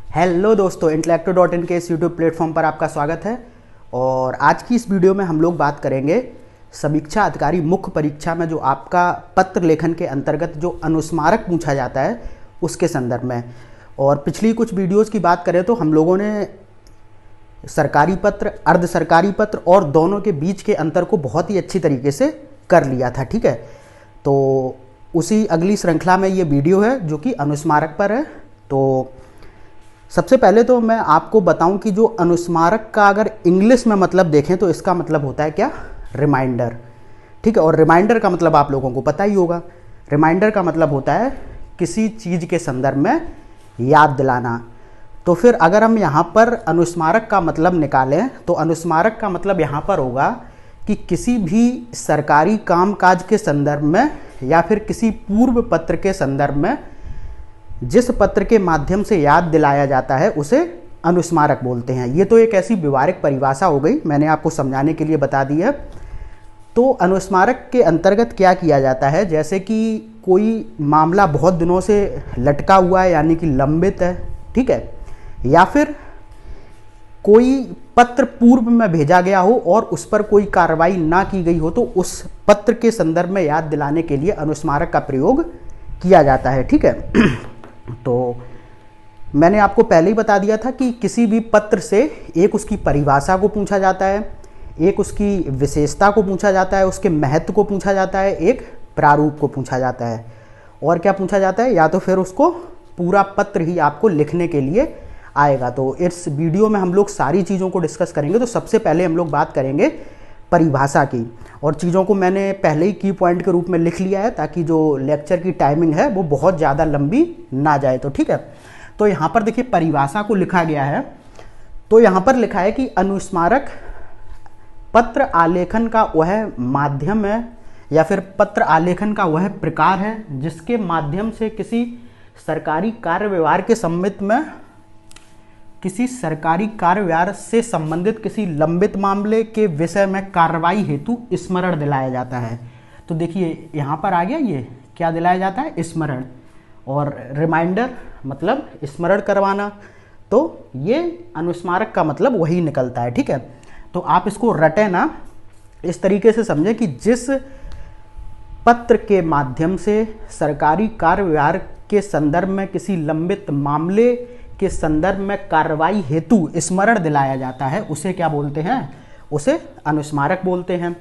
Hello दोस्तों, इंटेलेक्टो.इन के इस यूट्यूब प्लेटफॉर्म पर आपका स्वागत है। और आज की इस वीडियो में हम लोग बात करेंगे समीक्षा अधिकारी मुख्य परीक्षा में जो आपका पत्र लेखन के अंतर्गत जो अनुस्मारक पूछा जाता है उसके संदर्भ में। और पिछली कुछ वीडियोस की बात करें तो हम लोगों ने सरकारी पत्र, अर्ध सरकारी पत्र और दोनों के बीच के अंतर को बहुत ही अच्छी तरीके से कर लिया था। ठीक है, तो उसी अगली श्रृंखला में ये वीडियो है जो कि अनुस्मारक पर है। तो सबसे पहले तो मैं आपको बताऊं कि जो अनुस्मारक का अगर इंग्लिश में मतलब देखें तो इसका मतलब होता है क्या, रिमाइंडर। ठीक है, और रिमाइंडर का मतलब आप लोगों को पता ही होगा। रिमाइंडर का मतलब होता है किसी चीज़ के संदर्भ में याद दिलाना। तो फिर अगर हम यहाँ पर अनुस्मारक का मतलब निकालें तो अनुस्मारक का मतलब यहाँ पर होगा कि किसी भी सरकारी कामकाज के संदर्भ में या फिर किसी पूर्व पत्र के संदर्भ में जिस पत्र के माध्यम से याद दिलाया जाता है उसे अनुस्मारक बोलते हैं। ये तो एक ऐसी व्यवहारिक परिभाषा हो गई, मैंने आपको समझाने के लिए बता दी है। तो अनुस्मारक के अंतर्गत क्या किया जाता है, जैसे कि कोई मामला बहुत दिनों से लटका हुआ है यानी कि लंबित है, ठीक है, या फिर कोई पत्र पूर्व में भेजा गया हो और उस पर कोई कार्रवाई ना की गई हो, तो उस पत्र के संदर्भ में याद दिलाने के लिए अनुस्मारक का प्रयोग किया जाता है। ठीक है, तो मैंने आपको पहले ही बता दिया था कि किसी भी पत्र से एक उसकी परिभाषा को पूछा जाता है, एक उसकी विशेषता को पूछा जाता है, उसके महत्व को पूछा जाता है, एक प्रारूप को पूछा जाता है। और क्या पूछा जाता है, या तो फिर उसको पूरा पत्र ही आपको लिखने के लिए आएगा। तो इस वीडियो में हम लोग सारी चीज़ों को डिस्कस करेंगे। तो सबसे पहले हम लोग बात करेंगे परिभाषा की, और चीज़ों को मैंने पहले ही की पॉइंट के रूप में लिख लिया है ताकि जो लेक्चर की टाइमिंग है वो बहुत ज़्यादा लंबी ना जाए। तो ठीक है, तो यहाँ पर देखिए परिभाषा को लिखा गया है। तो यहाँ पर लिखा है कि अनुस्मारक पत्र आलेखन का वह माध्यम है या फिर पत्र आलेखन का वह प्रकार है जिसके माध्यम से किसी सरकारी कार्य व्यवहार के संबंध में किसी सरकारी कार्य व्यवहार से संबंधित किसी लंबित मामले के विषय में कार्रवाई हेतु स्मरण दिलाया जाता है। तो देखिए यहाँ पर आ गया, ये क्या दिलाया जाता है, स्मरण। और रिमाइंडर मतलब स्मरण करवाना, तो ये अनुस्मारक का मतलब वही निकलता है। ठीक है, तो आप इसको रटे ना, इस तरीके से समझें कि जिस पत्र के माध्यम से सरकारी कार्य व्यवहार के संदर्भ में किसी लंबित मामले के संदर्भ में कार्रवाई हेतु स्मरण दिलाया जाता है उसे क्या बोलते हैं, उसे अनुस्मारक बोलते हैं।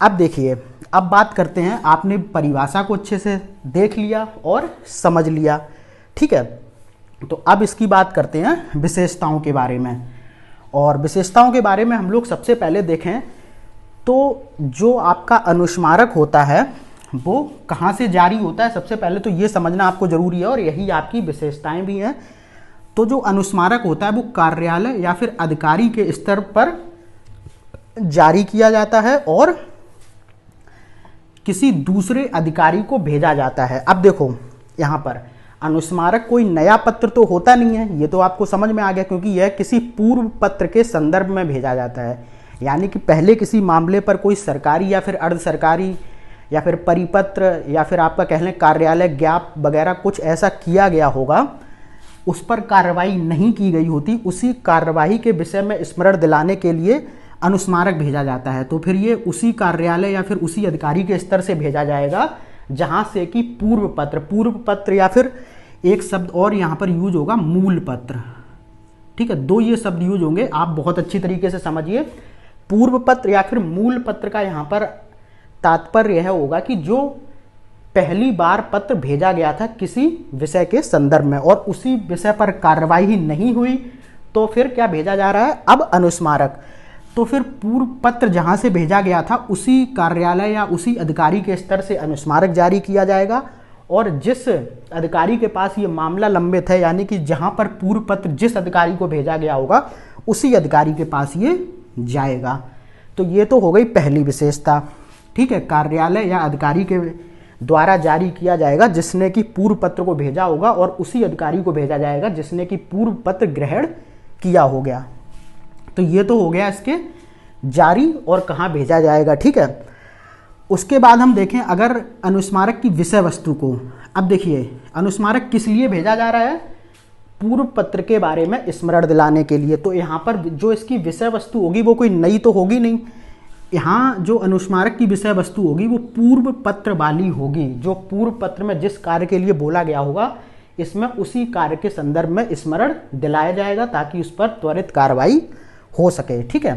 अब देखिए, अब बात करते हैं, आपने परिभाषा को अच्छे से देख लिया और समझ लिया, ठीक है। तो अब इसकी बात करते हैं विशेषताओं के बारे में। और विशेषताओं के बारे में हम लोग सबसे पहले देखें तो जो आपका अनुस्मारक होता है वो कहाँ से जारी होता है, सबसे पहले तो ये समझना आपको जरूरी है और यही आपकी विशेषताएं भी हैं। तो जो अनुस्मारक होता है वो कार्यालय या फिर अधिकारी के स्तर पर जारी किया जाता है और किसी दूसरे अधिकारी को भेजा जाता है। अब देखो यहाँ पर अनुस्मारक कोई नया पत्र तो होता नहीं है, ये तो आपको समझ में आ गया, क्योंकि यह किसी पूर्व पत्र के संदर्भ में भेजा जाता है। यानी कि पहले किसी मामले पर कोई सरकारी या फिर अर्ध सरकारी या फिर परिपत्र या फिर आपका कह लें कार्यालय ज्ञाप वगैरह कुछ ऐसा किया गया होगा, उस पर कार्रवाई नहीं की गई होती, उसी कार्रवाई के विषय में स्मरण दिलाने के लिए अनुस्मारक भेजा जाता है। तो फिर ये उसी कार्यालय या फिर उसी अधिकारी के स्तर से भेजा जाएगा जहां से कि पूर्व पत्र या फिर एक शब्द और यहाँ पर यूज होगा मूल पत्र। ठीक है, दो ये शब्द यूज होंगे, आप बहुत अच्छी तरीके से समझिए। पूर्व पत्र या फिर मूल पत्र का यहाँ पर तात्पर्य यह होगा कि जो पहली बार पत्र भेजा गया था किसी विषय के संदर्भ में और उसी विषय पर कार्रवाई ही नहीं हुई, तो फिर क्या भेजा जा रहा है, अब अनुस्मारक। तो फिर पूर्व पत्र जहां से भेजा गया था उसी कार्यालय या उसी अधिकारी के स्तर से अनुस्मारक जारी किया जाएगा, और जिस अधिकारी के पास ये मामला लंबित है यानी कि जहां पर पूर्व पत्र जिस अधिकारी को भेजा गया होगा उसी अधिकारी के पास ये जाएगा। तो ये तो हो गई पहली विशेषता। ठीक है, कार्यालय या अधिकारी के द्वारा जारी किया जाएगा जिसने कि पूर्व पत्र को भेजा होगा, और उसी अधिकारी को भेजा जाएगा जिसने कि पूर्व पत्र ग्रहण किया हो गया। तो ये तो हो गया इसके जारी और कहाँ भेजा जाएगा। ठीक है, उसके बाद हम देखें अगर अनुस्मारक की विषय वस्तु को। अब देखिए अनुस्मारक किस लिए भेजा जा रहा है, पूर्व पत्र के बारे में स्मरण दिलाने के लिए। तो यहाँ पर जो इसकी विषय वस्तु होगी वो कोई नई तो होगी नहीं, यहाँ जो अनुस्मारक की विषय वस्तु होगी वो पूर्व पत्र वाली होगी। जो पूर्व पत्र में जिस कार्य के लिए बोला गया होगा, इसमें उसी कार्य के संदर्भ में स्मरण दिलाया जाएगा ताकि उस पर त्वरित कार्रवाई हो सके। ठीक है,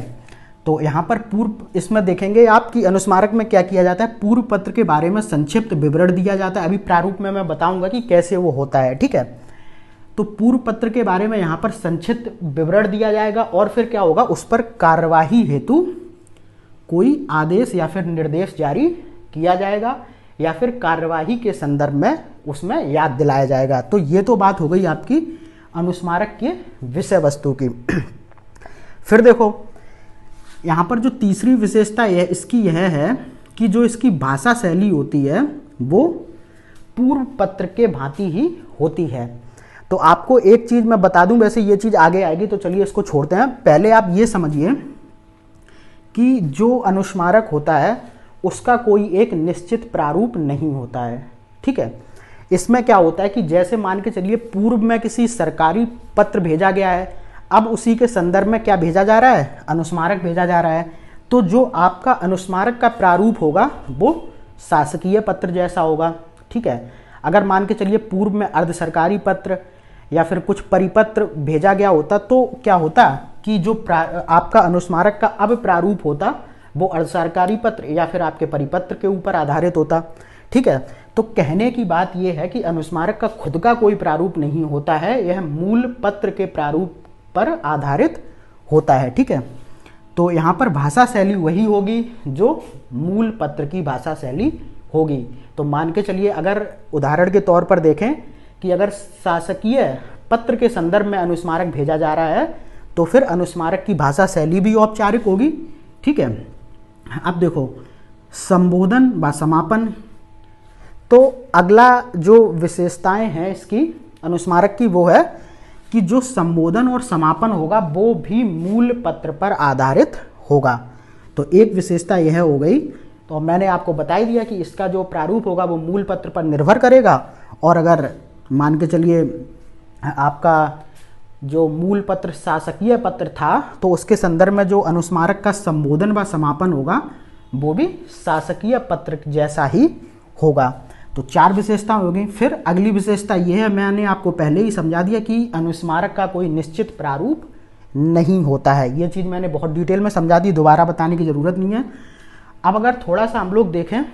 तो यहाँ पर पूर्व इसमें देखेंगे आप कि अनुस्मारक में क्या किया जाता है, पूर्व पत्र के बारे में संक्षिप्त विवरण दिया जाता है। अभी प्रारूप में मैं बताऊंगा कि कैसे वो होता है। ठीक है, तो पूर्व पत्र के बारे में यहाँ पर संक्षिप्त विवरण दिया जाएगा और फिर क्या होगा, उस पर कार्यवाही हेतु कोई आदेश या फिर निर्देश जारी किया जाएगा या फिर कार्यवाही के संदर्भ में उसमें याद दिलाया जाएगा। तो ये तो बात हो गई आपकी अनुस्मारक के विषय वस्तु की। फिर देखो यहाँ पर जो तीसरी विशेषता है इसकी यह है कि जो इसकी भाषा शैली होती है वो पूर्व पत्र के भांति ही होती है। तो आपको एक चीज़ मैं बता दूं, वैसे ये चीज़ आगे आएगी तो चलिए इसको छोड़ते हैं। पहले आप ये समझिए कि जो अनुस्मारक होता है उसका कोई एक निश्चित प्रारूप नहीं होता है। ठीक है, इसमें क्या होता है कि जैसे मान के चलिए पूर्व में किसी सरकारी पत्र भेजा गया है, अब उसी के संदर्भ में क्या भेजा जा रहा है, अनुस्मारक भेजा जा रहा है। तो जो आपका अनुस्मारक का प्रारूप होगा वो शासकीय पत्र जैसा होगा। ठीक है, अगर मान के चलिए पूर्व में अर्ध सरकारी पत्र या फिर कुछ परिपत्र भेजा गया होता तो क्या होता कि जो आपका अनुस्मारक का अब प्रारूप होता वो अर्ध सरकारी पत्र या फिर आपके परिपत्र के ऊपर आधारित होता। ठीक है, तो कहने की बात यह है कि अनुस्मारक का खुद का कोई प्रारूप नहीं होता है, यह मूल पत्र के प्रारूप पर आधारित होता है। ठीक है, तो यहाँ पर भाषा शैली वही होगी जो मूल पत्र की भाषा शैली होगी। तो मान के चलिए अगर उदाहरण के तौर पर देखें कि अगर शासकीय पत्र के संदर्भ में अनुस्मारक भेजा जा रहा है तो फिर अनुस्मारक की भाषा शैली भी औपचारिक होगी। ठीक है, अब देखो संबोधन व समापन। तो अगला जो विशेषताएं हैं इसकी अनुस्मारक की वो है कि जो संबोधन और समापन होगा वो भी मूल पत्र पर आधारित होगा। तो एक विशेषता यह हो गई। तो मैंने आपको बता ही दिया कि इसका जो प्रारूप होगा वो मूल पत्र पर निर्भर करेगा। और अगर मान के चलिए आपका जो मूल पत्र शासकीय पत्र था तो उसके संदर्भ में जो अनुस्मारक का संबोधन व समापन होगा वो भी शासकीय पत्र जैसा ही होगा। तो 4 विशेषता हो गई। फिर अगली विशेषता यह है, मैंने आपको पहले ही समझा दिया कि अनुस्मारक का कोई निश्चित प्रारूप नहीं होता है। ये चीज़ मैंने बहुत डिटेल में समझा दी, दोबारा बताने की ज़रूरत नहीं है। अब अगर थोड़ा सा हम लोग देखें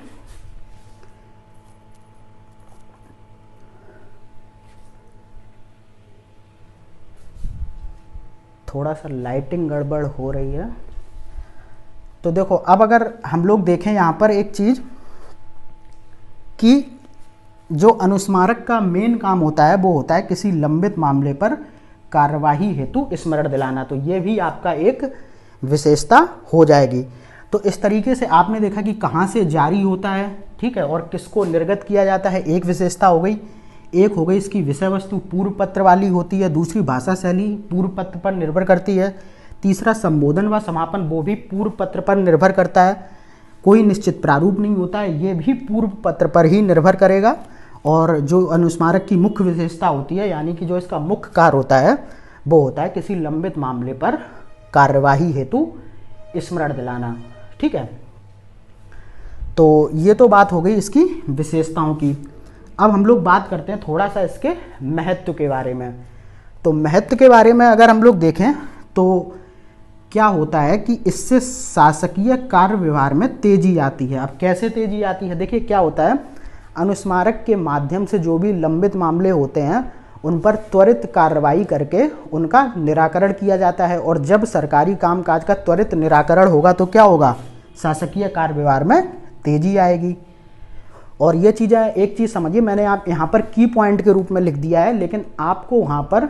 थोड़ा सा लाइटिंग गड़बड़ हो रही है। तो देखो अब अगर हम लोग देखें यहाँ पर एक चीज़ कि जो अनुस्मारक का मेन काम होता है वो होता है किसी लंबित मामले पर कार्यवाही हेतु स्मरण दिलाना। तो ये भी आपका एक विशेषता हो जाएगी। तो इस तरीके से आपने देखा कि कहाँ से जारी होता है, ठीक है, और किसको निर्गत किया जाता है, एक विशेषता हो गई। एक हो गई इसकी विषय वस्तु पूर्व पत्र वाली होती है, दूसरी भाषा शैली पूर्व पत्र पर निर्भर करती है, तीसरा संबोधन व समापन वो भी पूर्व पत्र पर निर्भर करता है, कोई निश्चित प्रारूप नहीं होता है, ये भी पूर्व पत्र पर ही निर्भर करेगा। और जो अनुस्मारक की मुख्य विशेषता होती है यानी कि जो इसका मुख्य कार्य होता है वो होता है किसी लंबित मामले पर कार्यवाही हेतु स्मरण दिलाना। ठीक है, तो ये तो बात हो गई इसकी विशेषताओं की। अब हम लोग बात करते हैं थोड़ा सा इसके महत्व के बारे में। तो महत्व के बारे में अगर हम लोग देखें तो क्या होता है कि इससे शासकीय कार्य व्यवहार में तेजी आती है। अब कैसे तेजी आती है, देखिए क्या होता है, अनुस्मारक के माध्यम से जो भी लंबित मामले होते हैं उन पर त्वरित कार्रवाई करके उनका निराकरण किया जाता है। और जब सरकारी कामकाज का त्वरित निराकरण होगा तो क्या होगा, शासकीय कार्य व्यवहार में तेजी आएगी। और ये चीज़ें, एक चीज़ समझिए, मैंने आप यहाँ पर की पॉइंट के रूप में लिख दिया है, लेकिन आपको वहाँ पर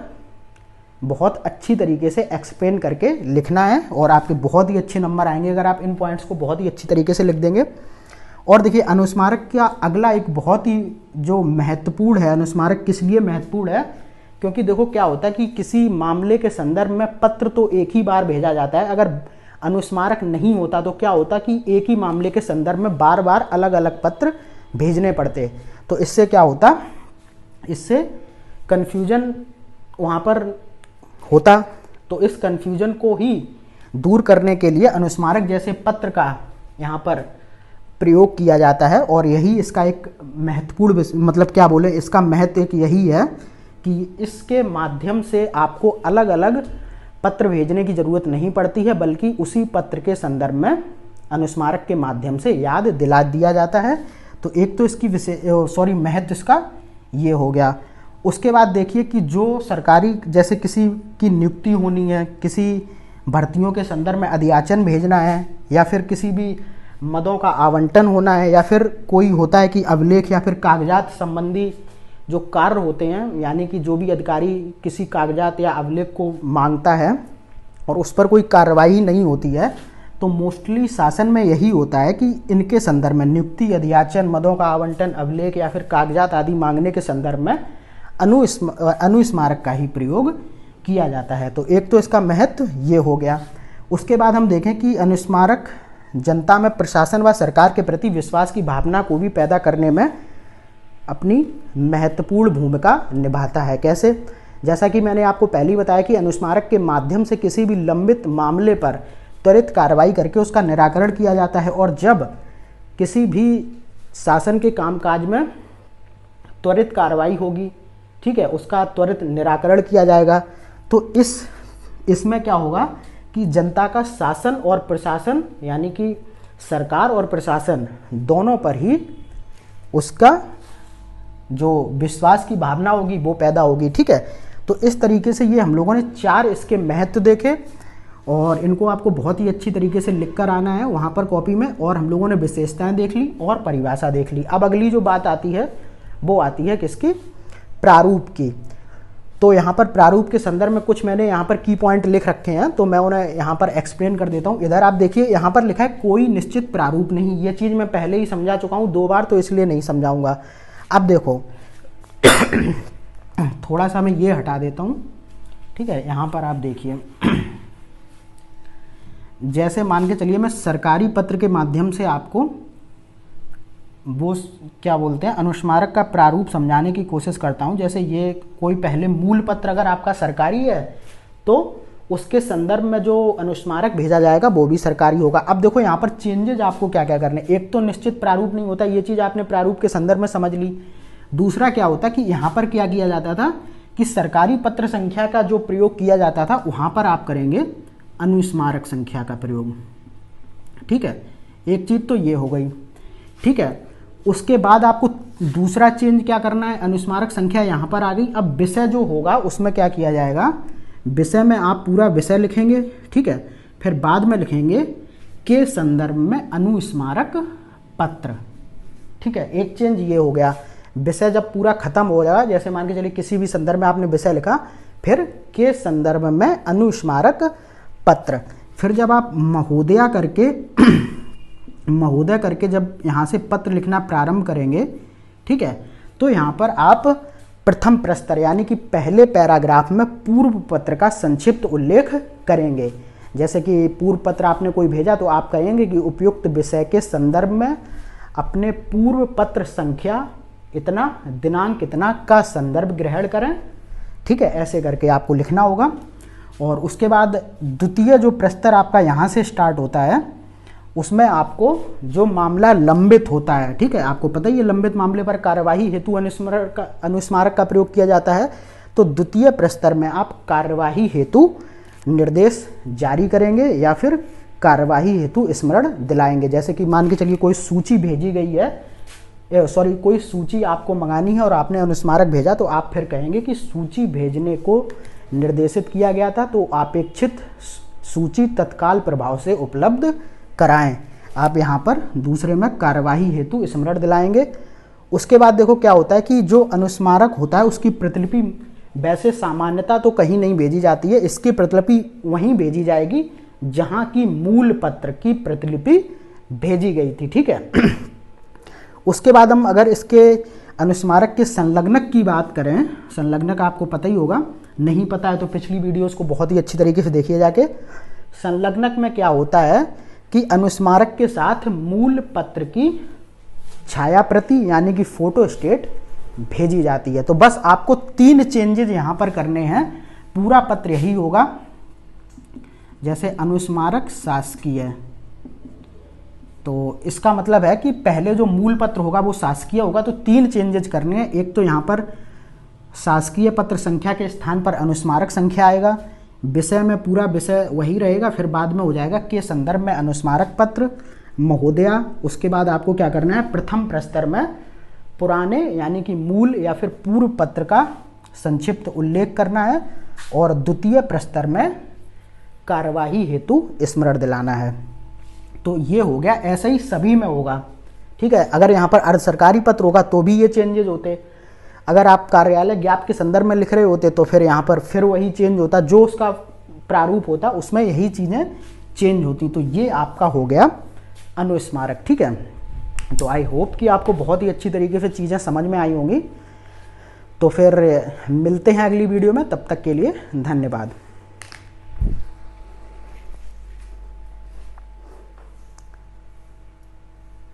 बहुत अच्छी तरीके से एक्सप्लेन करके लिखना है और आपके बहुत ही अच्छे नंबर आएंगे अगर आप इन पॉइंट्स को बहुत ही अच्छी तरीके से लिख देंगे। और देखिए अनुस्मारक का अगला एक बहुत ही जो महत्वपूर्ण है, अनुस्मारक किस लिए महत्वपूर्ण है, क्योंकि देखो क्या होता है कि किसी मामले के संदर्भ में पत्र तो एक ही बार भेजा जाता है, अगर अनुस्मारक नहीं होता तो क्या होता कि एक ही मामले के संदर्भ में बार बार अलग अलग पत्र भेजने पड़ते। तो इससे क्या होता, इससे कन्फ्यूजन वहाँ पर होता। तो इस कन्फ्यूजन को ही दूर करने के लिए अनुस्मारक जैसे पत्र का यहाँ पर प्रयोग किया जाता है। और यही इसका एक महत्वपूर्ण मतलब क्या बोले, इसका महत्व एक यही है कि इसके माध्यम से आपको अलग अलग पत्र भेजने की ज़रूरत नहीं पड़ती है, बल्कि उसी पत्र के संदर्भ में अनुस्मारक के माध्यम से याद दिला दिया जाता है। तो एक तो इसकी महत्व इसका ये हो गया। उसके बाद देखिए कि जो सरकारी जैसे किसी की नियुक्ति होनी है, किसी भर्तियों के संदर्भ में अधियाचन भेजना है, या फिर किसी भी मदों का आवंटन होना है, या फिर कोई होता है कि अभिलेख या फिर कागजात संबंधी जो कार्य होते हैं, यानी कि जो भी अधिकारी किसी कागजात या अभिलेख को मांगता है और उस पर कोई कार्रवाई नहीं होती है, तो मोस्टली शासन में यही होता है कि इनके संदर्भ में नियुक्ति, अधियाचन, मदों का आवंटन, अभिलेख या फिर कागजात आदि मांगने के संदर्भ में अनुस्मारक का ही प्रयोग किया जाता है। तो एक तो इसका महत्व ये हो गया। उसके बाद हम देखें कि अनुस्मारक जनता में प्रशासन व सरकार के प्रति विश्वास की भावना को भी पैदा करने में अपनी महत्वपूर्ण भूमिका निभाता है। कैसे? जैसा कि मैंने आपको पहले ही बताया कि अनुस्मारक के माध्यम से किसी भी लंबित मामले पर त्वरित कार्रवाई करके उसका निराकरण किया जाता है। और जब किसी भी शासन के कामकाज में त्वरित कार्रवाई होगी, ठीक है, उसका त्वरित निराकरण किया जाएगा, तो इसमें क्या होगा कि जनता का शासन और प्रशासन, यानी कि सरकार और प्रशासन दोनों पर ही उसका जो विश्वास की भावना होगी वो पैदा होगी। ठीक है, तो इस तरीके से ये हम लोगों ने 4 इसके महत्व देखे, और इनको आपको बहुत ही अच्छी तरीके से लिख कर आना है वहाँ पर कॉपी में। और हम लोगों ने विशेषताएं देख ली और परिभाषा देख ली। अब अगली जो बात आती है वो आती है किसकी? प्रारूप की। तो यहाँ पर प्रारूप के संदर्भ में कुछ मैंने यहाँ पर की पॉइंट लिख रखे हैं, तो मैं उन्हें यहाँ पर एक्सप्लेन कर देता हूँ। इधर आप देखिए, यहाँ पर लिखा है कोई निश्चित प्रारूप नहीं। ये चीज़ मैं पहले ही समझा चुका हूँ 2 बार, तो इसलिए नहीं समझाऊंगा। अब देखो थोड़ा सा मैं ये हटा देता हूँ, ठीक है। यहाँ पर आप देखिए, जैसे मान के चलिए मैं सरकारी पत्र के माध्यम से आपको वो क्या बोलते हैं अनुस्मारक का प्रारूप समझाने की कोशिश करता हूं। जैसे ये कोई पहले मूल पत्र अगर आपका सरकारी है तो उसके संदर्भ में जो अनुस्मारक भेजा जाएगा वो भी सरकारी होगा। अब देखो यहाँ पर चेंजेज आपको क्या क्या करने, एक तो निश्चित प्रारूप नहीं होता, ये चीज़ आपने प्रारूप के संदर्भ में समझ ली। दूसरा क्या होता कि यहाँ पर क्या किया जाता था कि सरकारी पत्र संख्या का जो प्रयोग किया जाता था वहाँ पर आप करेंगे अनुस्मारक संख्या का प्रयोग। ठीक है, एक चीज़ तो ये हो गई। ठीक है, उसके बाद आपको दूसरा चेंज क्या करना है, अनुस्मारक संख्या यहाँ पर आ गई। अब विषय जो होगा उसमें क्या किया जाएगा, विषय में आप पूरा विषय लिखेंगे। ठीक है, फिर बाद में लिखेंगे के संदर्भ में अनुस्मारक पत्र। ठीक है, एक चेंज ये हो गया। विषय जब पूरा खत्म हो जाएगा, जैसे मान के चलिए किसी भी संदर्भ में आपने विषय लिखा, फिर के संदर्भ में अनुस्मारक पत्र। फिर जब आप महोदया करके जब यहाँ से पत्र लिखना प्रारंभ करेंगे, ठीक है, तो यहाँ पर आप प्रथम प्रस्तर यानी कि पहले पैराग्राफ में पूर्व पत्र का संक्षिप्त उल्लेख करेंगे। जैसे कि पूर्व पत्र आपने कोई भेजा तो आप कहेंगे कि उपयुक्त विषय के संदर्भ में अपने पूर्व पत्र संख्या इतना दिनांक इतना का संदर्भ ग्रहण करें। ठीक है, ऐसे करके आपको लिखना होगा। और उसके बाद द्वितीय जो प्रस्तर आपका यहाँ से स्टार्ट होता है उसमें आपको जो मामला लंबित होता है, ठीक है, आपको पता ही है लंबित मामले पर कार्यवाही हेतु अनुस्मारक का प्रयोग किया जाता है। तो द्वितीय प्रस्तर में आप कार्यवाही हेतु निर्देश जारी करेंगे या फिर कार्यवाही हेतु स्मरण दिलाएंगे। जैसे कि मान के चलिए कोई सूची भेजी गई है, कोई सूची आपको मंगानी है और आपने अनुस्मारक भेजा, तो आप फिर कहेंगे कि सूची भेजने को निर्देशित किया गया था, तो अपेक्षित सूची तत्काल प्रभाव से उपलब्ध कराएं। आप यहाँ पर दूसरे में कार्यवाही हेतु स्मरण दिलाएंगे। उसके बाद देखो क्या होता है कि जो अनुस्मारक होता है उसकी प्रतिलिपि वैसे सामान्यता तो कहीं नहीं भेजी जाती है, इसकी प्रतिलिपि वहीं भेजी जाएगी जहाँ की मूल पत्र की प्रतिलिपि भेजी गई थी। ठीक है, उसके बाद हम अगर इसके अनुस्मारक के संलग्नक की बात करें, संलग्नक आपको पता ही होगा, नहीं पता है तो पिछली वीडियोस को बहुत ही अच्छी तरीके से देखिए जाके। संलग्नक में क्या होता है कि अनुस्मारक के साथ मूल पत्र की छाया प्रति यानी कि फोटो स्टेट भेजी जाती है। तो बस आपको 3 चेंजेज यहाँ पर करने हैं, पूरा पत्र यही होगा। जैसे अनुस्मारक शासकीय, तो इसका मतलब है कि पहले जो मूल पत्र होगा वो शासकीय होगा, तो 3 चेंजेज करने हैं। एक तो यहाँ पर शासकीय पत्र संख्या के स्थान पर अनुस्मारक संख्या आएगा, विषय में पूरा विषय वही रहेगा, फिर बाद में हो जाएगा के संदर्भ में अनुस्मारक पत्र महोदया। उसके बाद आपको क्या करना है, प्रथम प्रस्तर में पुराने यानी कि मूल या फिर पूर्व पत्र का संक्षिप्त उल्लेख करना है, और द्वितीय प्रस्तर में कार्यवाही हेतु स्मरण दिलाना है। तो ये हो गया, ऐसा ही सभी में होगा, ठीक है। अगर यहाँ पर अर्ध सरकारी पत्र होगा तो भी ये चेंजेज होते, अगर आप कार्यालय ज्ञाप के संदर्भ में लिख रहे होते तो फिर यहाँ पर फिर वही चेंज होता, जो उसका प्रारूप होता उसमें यही चीज़ें चेंज होती। तो ये आपका हो गया अनुस्मारक, ठीक है। तो आई होप कि आपको बहुत ही अच्छी तरीके से चीज़ें समझ में आई होंगी। तो फिर मिलते हैं अगली वीडियो में, तब तक के लिए धन्यवाद।